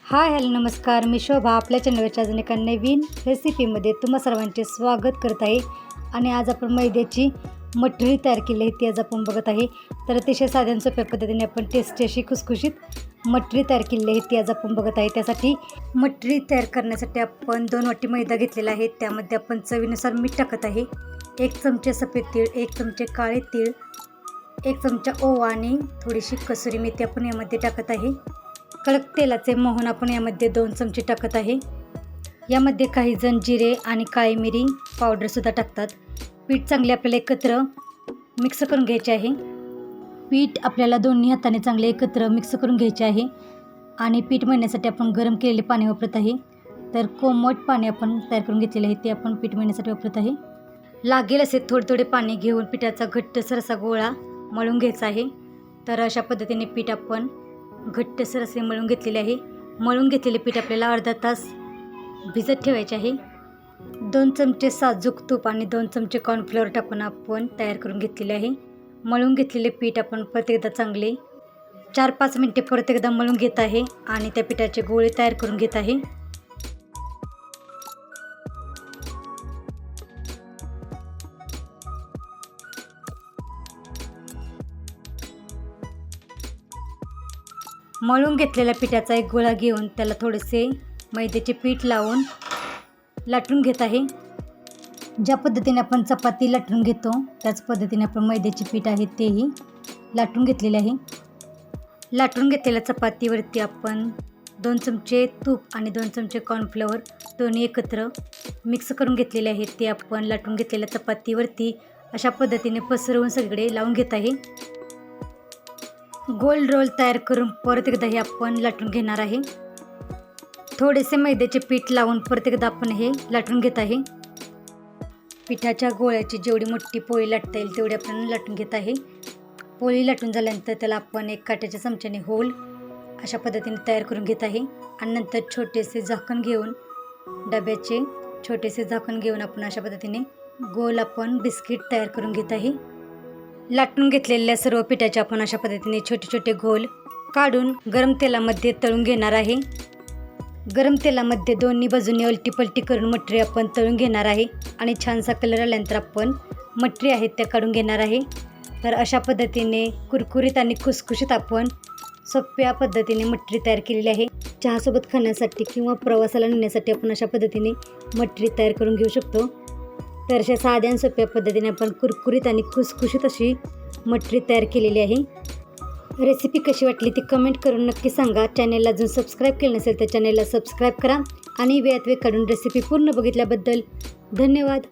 Hi hello नमस्कार, मी शोभा आपल्या चॅनलवरच्या अजून एका नवीन रेसिपीमध्ये तुम्हा सर्वांचे स्वागत करत आहे. आणि आज आपण मैद्याची मठरी तयार केली आहे ती आज आपण बघत आहे. तर अतिशय साध्या आणि सोप्या पद्धतीने आपण टेस्टी अशी खुसखुशीत मठरी तयार केली आहे ती आज आपण बघत आहे. त्यासाठी मठरी तयार करण्यासाठी आपण 2 वाटी मैदा घेतलेला आहे. त्यामध्ये आपण चवीनुसार मीठ टाकत आहे. 1 चमचे सफेद तीळ, 1 चमचे काळे तीळ, 1 चमचा ओवा आणि थोडीशी कसुरी मेथी आपण यामध्ये टाकत आहे. कडक तेलाचे मोहन आपण यामध्ये 2 चमचे टाकत आहे. यामध्ये काही जण जिरे आणि काळी मिरी पावडरसुद्धा टाकतात. पीठ चांगले आपल्याला एकत्र मिक्स करून घ्यायचे आहे. पीठ आपल्याला दोन्ही हाताने चांगले एकत्र मिक्स करून घ्यायचे आहे. आणि पीठ मळण्यासाठी आपण गरम केलेले पाणी वापरत आहे. तर कोमट पाणी आपण तयार करून घेतलेले आहे ते आपण पीठ मळण्यासाठी वापरत आहे. लागेल असे थोडे थोडे पाणी घेऊन पिठाचा घट्टसर असा गोळा मळून घ्यायचा आहे. तर अशा पद्धतीने पीठ आपण घट्टसर असे मळून घेतलेले आहे. मळून घेतलेले पीठ आपल्याला अर्धा तास भिजत ठेवायचे आहे. 2 चमचे साजूक तूप आणि 2 चमचे कॉर्नफ्लोअर टाकून आपण तयार करून घेतलेले आहे. मळून घेतलेले पीठ आपण परत एकदा चांगले 4-5 मिनिटे परत एकदा मळून घेत आहे आणि त्या पिठाचे गोळे तयार करून घेत आहे. मळून घेतलेल्या पिठाचा एक गोळा घेऊन त्याला थोडेसे मैद्याचे पीठ लावून लाटून घेत आहे. ज्या पद्धतीने आपण चपाती लाटून घेतो त्याच पद्धतीने आपण मैद्याचे पीठ आहे तेही लाटून घेतलेले आहे. लाटून घेतलेल्या चपातीवरती आपण 2 चमचे तूप आणि 2 चमचे कॉर्नफ्लोअर दोन्ही एकत्र मिक्स करून घेतलेले आहे. ते आपण लाटून घेतलेल्या चपातीवरती अशा पद्धतीने पसरवून सगळे लावून घेत आहे. गोल रोल तयार करून परत एकदा हे आपण लाटून घेणार आहे. थोडेसे मैद्याचे पीठ लावून परत एकदा आपण हे लाटून घेत आहे. पिठाच्या गोळ्याची जेवढी मोठी पोळी लाटता येईल तेवढी आपण लाटून घेत आहे. पोळी लाटून झाल्यानंतर त्याला आपण एक काट्याच्या चमच्याने होल अशा पद्धतीने तयार करून घेत आहे. आणि नंतर छोटेसे झाकण घेऊन डब्याचे छोटेसे झाकण घेऊन आपण अशा पद्धतीने गोल आपण बिस्किट तयार करून घेत आहे. लाटून घेतलेल्या सर्व पिठाचे आपण अशा पद्धतीने छोटे छोटे गोल काढून गरम तेलामध्ये तळून घेणार आहे. गरम तेलामध्ये दोन्ही बाजूंनी उलटी पलटी करून मटरी आपण तळून घेणार आहे. आणि छानसा कलर आल्यानंतर आपण मटरी आहेत त्या काढून घेणार आहे. तर अशा पद्धतीने कुरकुरीत आणि खुसखुशीत आपण सोप्या पद्धतीने मटरी तयार केलेली आहे. चहासोबत खाण्यासाठी किंवा प्रवासाला नेण्यासाठी आपण अशा पद्धतीने मटरी तयार करून घेऊ शकतो. तर अशा साध्या आणि सोप्या पद्धतीने आपण कुरकुरीत आणि खुसखुशीत अशी मटरी तयार केलेली आहे. रेसिपी कशी वाटली ती कमेंट करून नक्की सांगा. चॅनेलला अजून सबस्क्राईब केलं नसेल तर चॅनेलला सबस्क्राईब करा. आणि वेळात वेळ काढून रेसिपी पूर्ण बघितल्याबद्दल धन्यवाद.